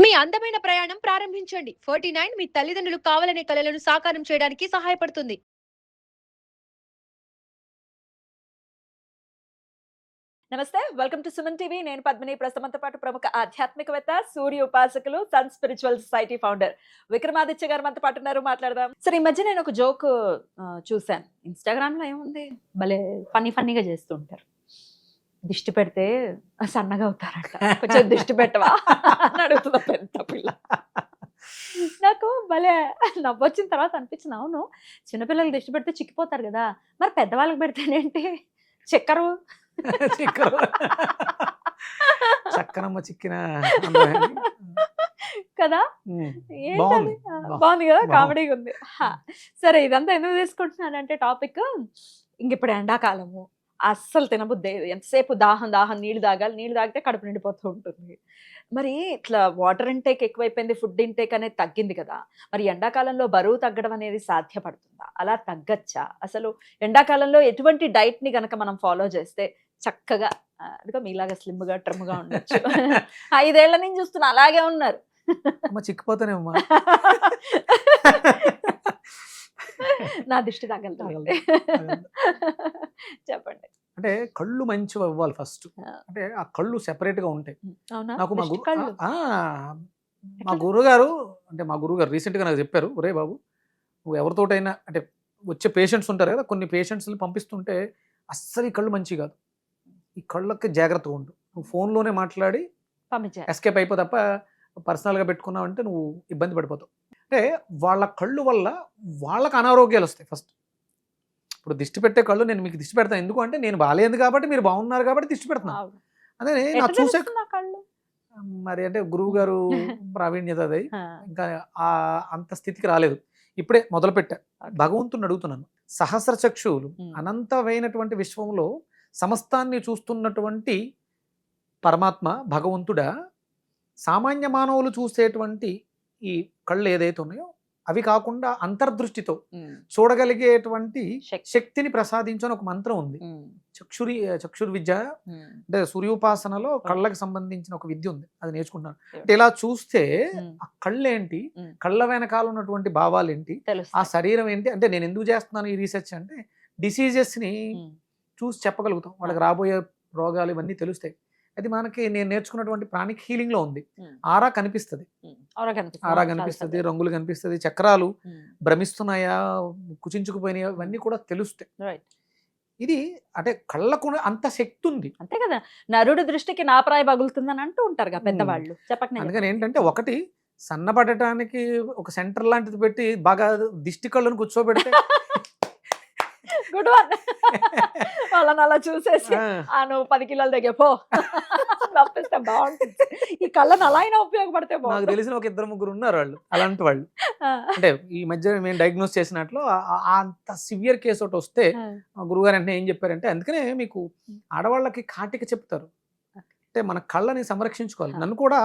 మీ అందమైన ప్రయాణం ప్రారంభించండి. 49 మీ తల్లిదండ్రులు కావాలనే కలలను సాకారం చేయడానికి సహాయపడుతుంది. నమస్తే. Welcome to Suman TV. నేను పద్మిని. ప్రస్తుతంతో పాటు ప్రముఖ ఆధ్యాత్మికవేత్త, సూర్య ఉపాసకులు, sun spiritual society founder Vikramaditya garu మనతో పాటు ఉన్నారు. మాట్లాడదాం. సరే, ఈ మధ్య నేను ఒక జోక్ చూసాను. ఇన్‌స్టాగ్రామ్‌లో ఏముంది, భలే ఫన్నీగా చేస్తూ ఉంటారు. దిష్టి పెడితే సన్నగా అవుతారంట. కొంచెం దిష్టి పెట్టవా అని అడుగుతుంది పెద్ద పిల్ల. నాకు భలే నవ్వొచ్చిన తర్వాత అనిపించింది. అవును, చిన్నపిల్లలు దిష్టి పెడితే చిక్కిపోతారు కదా, మరి పెద్దవాళ్ళకి పెడితేనేంటి చెక్కరు చిక్కరు చక్కనమ్మ చిక్కిన కదా. ఏంటది? బాగుంది. బాగుంది కదా, బాగుంది. కామెడీగా ఉంది. సరే, ఇదంతా ఎందుకు తీసుకుంటున్నానంటే టాపిక్, ఇంక ఇప్పుడు ఎండాకాలము అస్సలు తినబుద్ది. ఎంతసేపు దాహం దాహం నీళ్ళు తాగాలి, నీళ్ళు తాగితే కడుపు నిండిపోతూ ఉంటుంది. మరి ఇట్లా వాటర్ ఇంటేక్ ఎక్కువైపోయింది, ఫుడ్ ఇంటేక్ అనేది తగ్గింది కదా. మరి ఎండాకాలంలో బరువు తగ్గడం అనేది సాధ్యపడుతుందా? అలా తగ్గచ్చా? అసలు ఎండాకాలంలో ఎటువంటి డైట్ ని గనక మనం ఫాలో చేస్తే చక్కగా అదిగో మీలాగా స్లిమ్‌గా, ట్రిమ్‌గా ఉండొచ్చు. 5 ఏళ్ల నుంచి చూస్తున్నా అలాగే ఉన్నారు. అమ్మ చిక్కిపోతానేమ్మా. నా దిష్టి తగలదు. తగలదు. చెప్పండి. అంటే కళ్ళు మంచివి అవ్వాలి ఫస్ట్. ఆ. అంటే ఆ కళ్ళు సెపరేట్ గా ఉంటాయి. అవునా? నాకు మా దిష్టి గురు కళ్ళు. ఆ, మా ఎట్లా? గురువుగారు మా గురువుగారు రీసెంట్ గా నాకు చెప్పారు, ఒరే బాబు, నువ్వు ఎవరితోటైనా అంటే వచ్చే పేషెంట్స్ ఉంటారు కదా, కొన్ని పేషెంట్స్ని పంపిస్తుంటే అస్సలు ఈ కళ్ళు మంచివి కాదు, ఈ కళ్ళకి జాగ్రత్తగా ఉండు, నువ్వు ఫోన్లోనే మాట్లాడి పంపించారు. ఎస్కేప్ అయిపో తప్ప పర్సనల్గా పెట్టుకున్నావు అంటే నువ్వు ఇబ్బంది పడిపోతావు. అంటే వాళ్ళ కళ్ళు వల్ల వాళ్ళకి అనారోగ్యాలు వస్తాయి ఫస్ట్. ఇప్పుడు దిష్టి పెట్టే కళ్ళు నేను మీకు దిష్టి పెడతాను ఎందుకు అంటే, నేను బాగాలేదు కాబట్టి మీరు బాగున్నారు కాబట్టి దిష్టి పెడుతున్నాను. అవును. అదే నా ఎట్లా చూసే తెలుస్తుంది ఆ కళ్ళు? మరి అంటే గురువు గారు ప్రావీణ్యత అది, ఆ, ఇంకా ఆ అంత స్థితికి రాలేదు, ఇప్పుడే మొదలుపెట్టా. ఓకే. భగవంతుని అడుగుతున్నాను, సహస్ర చక్షువులు ఉమ్, అనంతమైనటువంటి విశ్వంలో సమస్తాన్ని చూస్తున్నటువంటి పరమాత్మ భగవంతుడా, సామాన్య మానవులు చూసేటువంటి ఈ కళ్ళు ఏదైతే ఉన్నాయో అవి కాకుండా అంతర్దృష్టితో ఉమ్, చూడగలిగేటువంటి శక్తి. శక్తిని ప్రసాదించని ఒక మంత్రం ఉంది. ఉమ్, చక్షుర్విద్య ఉమ్, అంటే సూర్యోపాసనలో కళ్ళకి సంబంధించిన ఒక విద్య ఉంది, అది నేర్చుకుంటున్నాను. Yeah. అంటే ఇలా చూస్తే ఉమ్, ఆ కళ్ళేంటి, ఉమ్, కళ్ళ వెనకాల ఉన్నటువంటి భావాలు ఏంటి, ఆ తెలుస్తుంది. శరీరం ఏంటి, అంటే నేను ఎందుకు చేస్తున్నాను ఈ రీసెర్చ్ అంటే డిసీజెస్ని ఉమ్, చూసి చెప్పగలుగుతాం, వాళ్ళకి రాబోయే రోగాలు ఇవన్నీ తెలుస్తాయి. అది మనకి నేను నేర్చుకున్నటువంటి ప్రాణిక్ హీలింగ్లో ఉంది. ఉమ్, ఆరా కనిపిస్తుంది, ఉమ్. ఆరా కనిపిస్తుంది. ఆరా చాలా కనిపిస్తుంది, సంతోషం. రంగులు కనిపిస్తుంది, చక్రాలు ఉమ్, భ్రమిస్తున్నాయా, కుచించుకుపోయినాయా, ఇవన్నీ కూడా తెలుస్తాయి. రైట్. ఇది అంటే కళ్ళకు అంత శక్తి ఉంది. అంతే కదా, నరుడి దృష్టికి నా ప్రాయ పగులుతుందని అంటూ ఉంటారు కదా పెద్దవాళ్ళు. చెప్పక అందుకని ఏంటంటే ఒకటి సన్నబడటానికి ఒక సెంటర్ లాంటిది పెట్టి బాగా దిష్టి కళ్ళను కూర్చోబెడితే గుడ్ వన్. వాళ్ళని అలా చూసేసి ఆ, నువ్వు 10 కిలోలు దగ్గర పో తప్పిస్తే బాగుంటుంది. ఈ కళ్ళను అలా అయినా ఉపయోగపడితే నాకు బాగుంటుంది. తెలిసిన ఒక 2-3 ఉన్నారు వాళ్ళు అలాంటి వాళ్ళు. అంటే ఈ మధ్య మేము డయాగ్నోస్ చేసినట్లు అంత సివియర్ కేసు ఒకటి వస్తే మా గురువుగారు అంటే ఏం చెప్పారంటే, అందుకనే మీకు ఆడవాళ్ళకి కాటిక చెప్తారు, అంటే మన కళ్ళని సంరక్షించుకోవాలి. నన్ను కూడా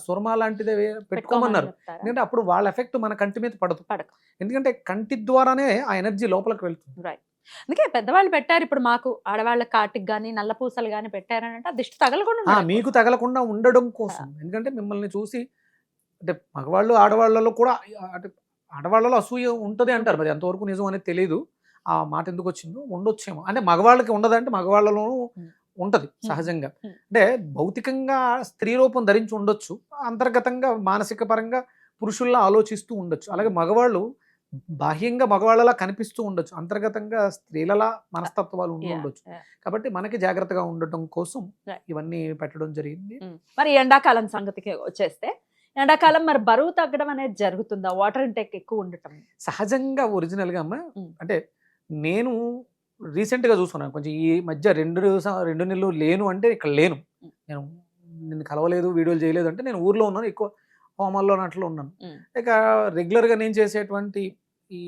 సురమా లాంటిది పెట్టుకోమన్నారు, ఎందుకంటే అప్పుడు వాళ్ళ ఎఫెక్ట్ మన కంటి మీద పడదు. పడదు. ఎందుకంటే కంటి ద్వారానే ఆ ఎనర్జీ లోపలికి వెళ్తుంది. రైట్. అందుకే పెద్దవాళ్ళు పెట్టారు. ఇప్పుడు మాకు ఆడవాళ్ళ కాటికి గాని నల్ల పూసలు గాని పెట్టారని అంటే ఆ దిష్టి తగలకుండా ఉండడం మీకు కోసం. తగలకుండా ఉండడం కోసం. ఎందుకంటే మిమ్మల్ని చూసి అంటే మగవాళ్ళు ఆడవాళ్ళలో కూడా అంటే ఆడవాళ్ళలో అసూయ ఉంటుంది అంటారు, మరి ఎంతవరకు నిజం అనేది తెలియదు. ఆ మాట ఎందుకు వచ్చిందో, ఉండొచ్చేమో. అంటే మగవాళ్ళకి ఉండదంటే మగవాళ్ళలోనూ ఉంటది సహజంగా. అంటే భౌతికంగా స్త్రీ రూపం ధరించి ఉండొచ్చు, అంతర్గతంగా మానసిక పరంగా పురుషుల్లా ఆలోచిస్తూ ఉండొచ్చు. అలాగే మగవాళ్ళు బాహ్యంగా మగవాళ్ళలా కనిపిస్తూ ఉండొచ్చు, అంతర్గతంగా స్త్రీలలా మనస్తత్వాలు ఉండి Yeah, ఉండొచ్చు. yeah. కాబట్టి మనకి జాగ్రత్తగా ఉండటం కోసం Right. ఇవన్నీ పెట్టడం జరిగింది. మరి ఎండాకాలం సంగతికి వచ్చేస్తే, ఎండాకాలం మరి బరువు తగ్గడం అనేది జరుగుతుందా? వాటర్ ఇంటేక్ ఎక్కువ ఉండటం. సహజంగా ఒరిజినల్గా అమ్మ, ఉమ్. అంటే నేను రీసెంట్గా చూసుకున్నాను కొంచెం ఈ మధ్య 2 నెలలు లేను అంటే ఇక్కడ లేను, ఉమ్. నేను నిన్ను కలవలేదు, వీడియోలు చేయలేదు అంటే నేను ఊర్లో ఉన్నాను, ఎక్కువ హోమాల్లో అట్లా ఉన్నాను. ఇక రెగ్యులర్గా నేను చేసేటువంటి ఈ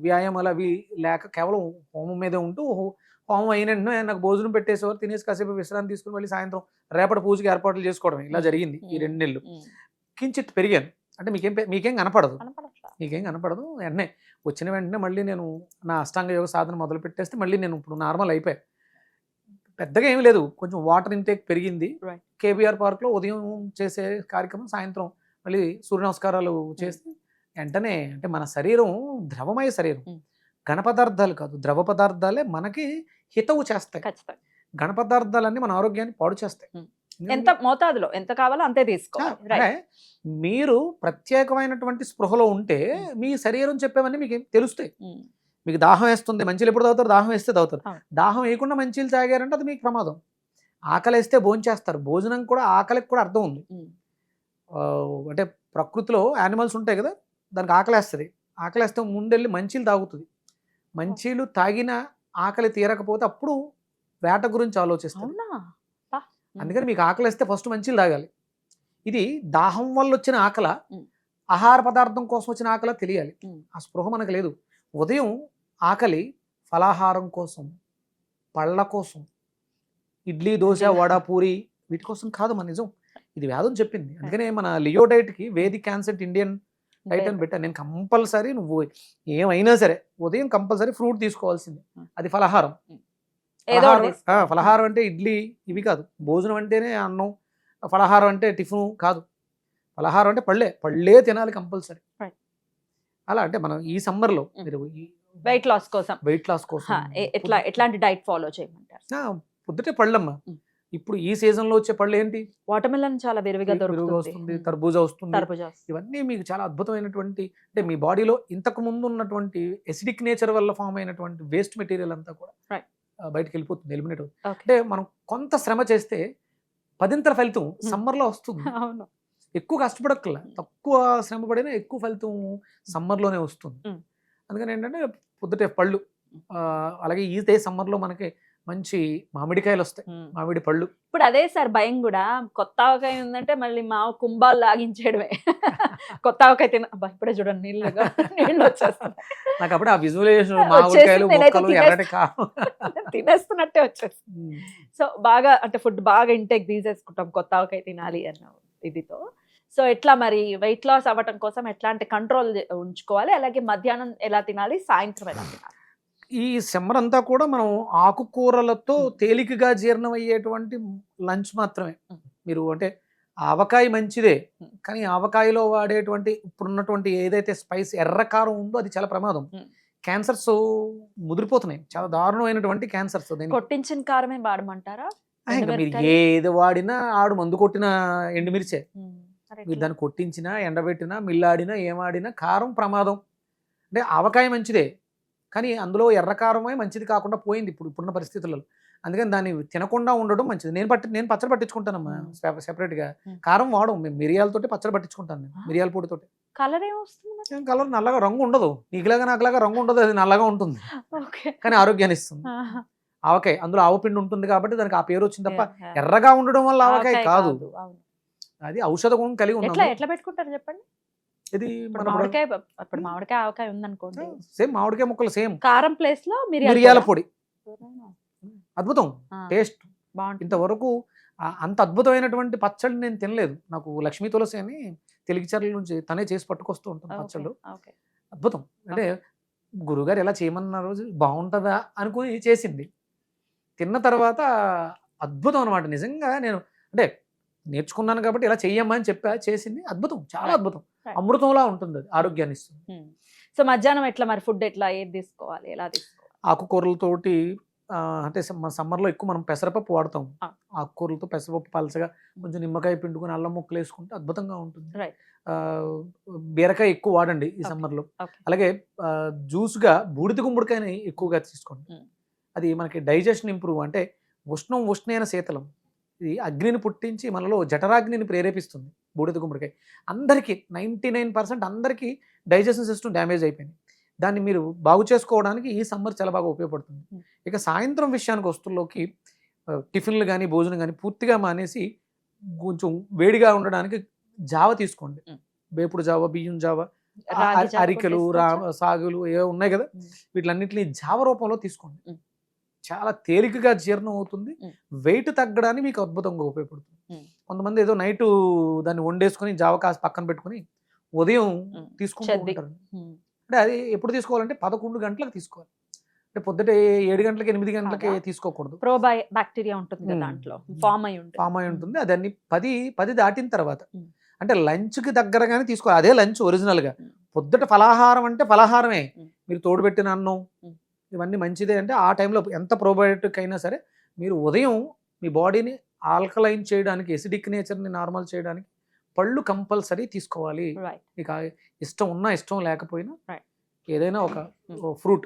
వ్యాయామాలు అవి లేక కేవలం హోమం మీదే ఉంటూ హోమం అయిన వెంటనే నాకు భోజనం పెట్టేసేవారు, తినేసి కాసేపు విశ్రాంతి తీసుకుని మళ్ళీ సాయంత్రం రేపటి పూజకి ఏర్పాట్లు చేసుకోవడం ఇలా జరిగింది ఈ 2 నెలలు. కించిత్ పెరిగాను, అంటే మీకేం కనపడదు, మీకేం కనపడదు. వెంటనే వచ్చిన వెంటనే మళ్ళీ నేను నా అష్టాంగ యోగ సాధన మొదలు పెట్టేస్తే మళ్ళీ నేను ఇప్పుడు నార్మల్ అయిపోయా. పెద్దగా ఏమీ లేదు, కొంచెం వాటర్ ఇంటేక్ పెరిగింది. Right. కేబీఆర్ పార్క్లో ఉదయం చేసే కార్యక్రమం సాయంత్రం మళ్ళీ సూర్య నమస్కారాలు చేస్తే వెంటనే అంటే మన శరీరం ద్రవమయ శరీరం, ఘన పదార్థాలు కాదు, ద్రవ పదార్థాలే మనకి హితవు చేస్తాయి. ఖచ్చితంగా. ఘన పదార్థాలన్నీ మన ఆరోగ్యాన్ని పాడు చేస్తాయి. ఎంత మోతాదులో ఎంత కావాలో అంతే తీసుకోవాలి. అంటే మీరు ప్రత్యేకమైనటువంటి స్పృహలో ఉంటే మీ శరీరం చెప్పేవన్నీ మీకు తెలుస్తాయి. మీకు దాహం వేస్తుంది, మంచిలు ఎప్పుడు తాగుతారు? దాహం వేస్తే తాగుతారు. దాహం వేయకుండా మంచిలు తాగారంటే అది మీకు ప్రమాదం. ఆకలి వేస్తే భోంచేస్తారు. భోజనం కూడా ఆకలికి కూడా అర్థం ఉంది. అంటే ప్రకృతిలో యానిమల్స్ ఉంటాయి కదా, దానికి ఆకలేస్తుంది. ఆకలేస్తే ముందెళ్ళి మంచిలు తాగుతుంది. మంచిలు తాగిన ఆకలి తీరకపోతే అప్పుడు వేట గురించి ఆలోచిస్తుంది. అందుకని మీకు ఆకలిస్తే ఫస్ట్ మంచిలు తాగాలి. ఇది దాహం వల్ల వచ్చిన ఆకల, ఆహార పదార్థం కోసం వచ్చిన ఆకల తెలియాలి. ఆ స్పృహ మనకు లేదు. ఉదయం ఆకలి ఫలాహారం కోసం, పళ్ళ కోసం, ఇడ్లీ దోశ వడ పూరి వీటి కోసం కాదు మన నిజం. ఇది వేదం చెప్పింది. అందుకనే మన లియో డైట్కి వేదిక్ క్యాన్సెట్ ఇండియన్ డైట్ అని పెట్టాను. నేను కంపల్సరీ నువ్వు ఏమైనా సరే ఉదయం కంపల్సరీ ఫ్రూట్ తీసుకోవాల్సింది. అది ఫలహారం. ఫలహారం అంటే ఇడ్లీ ఇవి కాదు. భోజనం అంటేనే అన్నం, ఫలహారం అంటే టిఫిన్ కాదు. ఫలహారం అంటే పళ్ళే తినాలి కంపల్సరీ. అలా అంటే మనం ఈ సమ్మర్లో మీరు వెయిట్ లాస్ కోసం ఎట్లాంటి డైట్ ఫాలో చేయమంటారు? పొద్దుటే పళ్ళమ్మా. ఇప్పుడు ఈ సీజన్ లో వచ్చే పళ్ళు ఏంటి? వాటర్ మెలన్ చాలా విరివిగా వస్తుంది, తర్బూజా వస్తుంది. ఇవన్నీ మీకు చాలా అద్భుతమైనటువంటి, అంటే మీ బాడీలో ఇంతకు ముందు ఉన్నటువంటి ఎసిడిక్ నేచర్ వల్ల ఫామ్ అయినటువంటి వేస్ట్ మెటీరియల్ అంతా కూడా బయటకు వెళ్ళిపోతుంది, ఎలిమినేట్ అవుతుంది. అంటే మనం కొంత శ్రమ చేస్తే 10ంతల ఫలితం సమ్మర్ లో వస్తుంది. ఎక్కువ కష్టపడక్కల, తక్కువ శ్రమ పడినా ఎక్కువ ఫలితం సమ్మర్ లోనే వస్తుంది. అందుకని ఏంటంటే పొద్దుటే పళ్ళు. అలాగే ఈ సమ్మర్ లో మనకి మంచి మామిడికాయలు వస్తాయి, మామిడి పళ్ళు. ఇప్పుడు అదే సార్ భయం కూడా, కొత్త ఆవకాయ ఉందంటే మళ్ళీ మా కుంభాలు లాగించేయడమే. కొత్త ఆవకాయ ఇప్పుడే చూడండి నీళ్ళు వచ్చేస్తాయి నాకు. అప్పుడు ఆ విజువలైజేషన్ మామిడికాయలు తినేస్తున్నట్టే వచ్చేస్తుంది. సో బాగా అంటే ఫుడ్ బాగా ఇంటేక్ తీసేసుకుంటాం కొత్త ఆవకాయ తినాలి అన్న ఇదితో. సో ఎట్లా మరి వెయిట్ లాస్ అవ్వటం కోసం ఎట్లాంటి కంట్రోల్ ఉంచుకోవాలి, అలాగే మధ్యాహ్నం ఎలా తినాలి, సాయంత్రం ఎలా తినాలి? ఈ సమ్మర్ అంతా కూడా మనం ఆకుకూరలతో తేలికగా జీర్ణమయ్యేటువంటి లంచ్ మాత్రమే. మీరు అంటే ఆవకాయ మంచిదే, కానీ ఆవకాయలో వాడేటువంటి ఇప్పుడున్నటువంటి ఏదైతే స్పైస్ ఎర్రకారం ఉందో అది చాలా ప్రమాదం. క్యాన్సర్స్ ముదిరిపోతున్నాయి, చాలా దారుణమైనటువంటి క్యాన్సర్స్. కొట్టించిన కారమే వాడమంటారా? మీరు ఏది వాడినా ఆడు మందు కొట్టిన ఎండుమిర్చే. మీరు దాన్ని కొట్టించినా, ఎండబెట్టినా, మిల్లాడినా, ఏమాడినా కారం ప్రమాదం. అంటే ఆవకాయ మంచిదే, కానీ అందులో ఎర్రకారమే మంచిది కాకుండా పోయింది ఇప్పుడున్న పరిస్థితులలో. అందుకని దాన్ని తినకుండా ఉండడం మంచిది. నేను పచ్చడి పట్టించుకుంటానమ్మా సెపరేట్గా. కారం వాడడం, మేము మిరియాలతోటి పచ్చడి పట్టించుకుంటాను. నేను మిరియాల పొడితోటి. కలర్ ఏమొస్తుంది? కలర్ నల్లగా రంగు ఉండదు, నీకులాగా నాకులాగా రంగు ఉండదు, అది నల్లగా ఉంటుంది, కానీ ఆరోగ్యాన్ని ఇస్తుంది. ఆవకాయ అందులో ఆవపిండి ఉంటుంది కాబట్టి దానికి ఆ పేరు వచ్చింది తప్ప ఎర్రగా ఉండడం వల్ల ఆవకాయ కాదు. అది ఔషధ గుణం కలిగి ఉంది. ఎట్లా పెట్టుకుంటారు చెప్పండి? ఇది మామిడికాయ ఆవకాయ ఉందనుకోండి, సేమ్ మామిడికాయ ముక్కలు, సేమ్ కారం ప్లేస్ లో మిరియాల పొడి. అద్భుతం టేస్ట్. ఇంతవరకు అంత అద్భుతమైనటువంటి పచ్చడి నేను తినలేదు. నాకు లక్ష్మీ తులసి అని తెలుగుచర్ల నుంచి తనే చేసి పట్టుకొస్తూ ఉంటుంది పచ్చళ్ళు. అద్భుతం. అంటే గురుగారు ఎలా చేయమన్న రోజు బాగుంటుందా అనుకుని చేసింది. తిన్న తర్వాత అద్భుతం అనమాట. నిజంగా నేను అంటే నేర్చుకున్నాను కాబట్టి ఇలా చెయ్యమ్మా అని చెప్పా, చేసింది. అద్భుతం, చాలా అద్భుతం. అమృతంలా ఉంటుంది, అది ఆరోగ్యాన్ని ఇస్తుంది. సో మధ్యాహ్నం ఎట్లా మరి ఫుడ్ ఎట్లా, ఏది తీసుకోవాలి, ఎలా తీసుకోవాలి? ఆకుకూరలతోటి అంటే సమ్మర్లో ఎక్కువ మనం పెసరపప్పు వాడతాం. ఆకుకూరలతో పెసరపప్పు పలచగా కొంచెం నిమ్మకాయ పిండుకొని అల్లం ముక్కలు వేసుకుంటే అద్భుతంగా ఉంటుంది. బీరకాయ ఎక్కువ వాడండి ఈ సమ్మర్లో. అలాగే జ్యూస్గా బూడిద గుమ్మడికాయని ఎక్కువగా తీసుకోండి. అది మనకి డైజెషన్ ఇంప్రూవ్, అంటే ఉష్ణైన శీతలం. ఇది అగ్నిని పుట్టించి మనలో జఠరాగ్నిని ప్రేరేపిస్తుంది బూడిద గుమ్మడికాయ. అందరికీ 99% అందరికీ డైజెషన్ సిస్టమ్ డ్యామేజ్ అయిపోయింది. దాన్ని మీరు బాగు చేసుకోవడానికి ఈ సమ్మర్ చాలా బాగా ఉపయోగపడుతుంది. ఇక సాయంత్రం విషయానికి వస్తుల్లోకి టిఫిన్లు కానీ భోజనం కానీ పూర్తిగా మానేసి కొంచెం వేడిగా ఉండడానికి జావ తీసుకోండి. వేపుడు జావ, బియ్యం జావ, అరికెలు, సాగులు ఏవో ఉన్నాయి కదా, వీటిలన్నింటినీ జావ రూపంలో తీసుకోండి. చాలా తేలికగా జీర్ణం అవుతుంది. వెయిట్ తగ్గడానికి మీకు అద్భుతంగా ఉపయోగపడుతుంది. కొంతమంది ఏదో నైట్ దాన్ని వండేసుకొని జావ కాసి పక్కన పెట్టుకుని ఉదయం తీసుకుంటూ ఉంటారు. అంటే అది ఎప్పుడు తీసుకోవాలంటే 11 గంటలకు తీసుకోవాలి. అంటే పొద్దుటే 7 గంటలకి 8 గంటలకి తీసుకోకూడదు. ప్రోబయాక్టీరియా ఉంటుంది దాంట్లో, ఫామ్ అయి ఉంటుంది. అది అన్ని 10 దాటిన తర్వాత, అంటే లంచ్కి దగ్గరగానే తీసుకోవాలి. అదే లంచ్ ఒరిజినల్గా. పొద్దుట ఫలాహారం అంటే ఫలాహారమే. మీరు తోడుపెట్టిన అన్నం ఇవన్నీ మంచిదే అంటే ఆ టైంలో ఎంత ప్రోబయోటిక్ అయినా సరే మీరు ఉదయం మీ బాడీని ఆల్కలైన్ చేయడానికి, ఎసిడిక్ నేచర్ని నార్మల్ చేయడానికి పళ్ళు కంపల్సరీ తీసుకోవాలి. రైట్. మీకు ఇష్టం ఉన్నా ఇష్టం లేకపోయినా Right. ఏదైనా ఒక ఫ్రూట్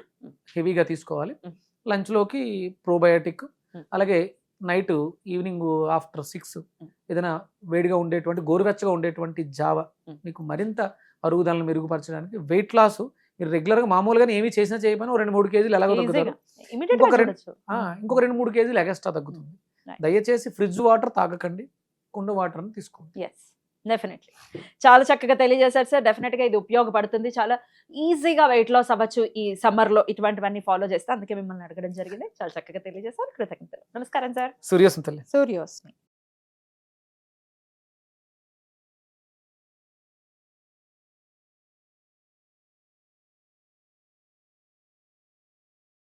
హెవీగా తీసుకోవాలి. Mm. లంచ్లోకి ప్రోబయోటిక్, Mm. అలాగే నైట్ ఈవినింగ్ ఆఫ్టర్ 6 ఏదైనా వేడిగా ఉండేటువంటి గోరువెచ్చగా ఉండేటువంటి జావ మీకు మరింత అరుగుదలను మెరుగుపరచడానికి. వెయిట్ లాస్ మీరు రెగ్యులర్గా మామూలుగానే ఏమీ చేసినా చేయకపోయినా 2-3 కేజీలు ఎలాగో తగ్గుతారు. ఇమీడియట్ ఇంకొక గా రెండు- చూడొచ్చు. ఇంకొక 2-3 కేజీలు ఎగస్ట్రా తగ్గుతుంది. Right. దయచేసి ఫ్రిడ్జ్ వాటర్ తాగకండి, కుండ వాటర్ అని తీసుకోండి. Yes, definitely. చాలా చక్కగా తెలియజేశారు సార్. డెఫినెట్ గా ఇది ఉపయోగపడుతుంది. చాలా ఈజీగా వెయిట్ లాస్ అవ్వచ్చు ఈ సమ్మర్ లో ఇటువంటివన్నీ ఫాలో చేస్తే. అందుకే మిమ్మల్ని అడగడం జరిగింది. చాలా చక్కగా తెలియజేశారు. కృతజ్ఞతలు. నమస్కారం సార్. సూర్యోస్మి తల్లి. సూర్యోస్మి.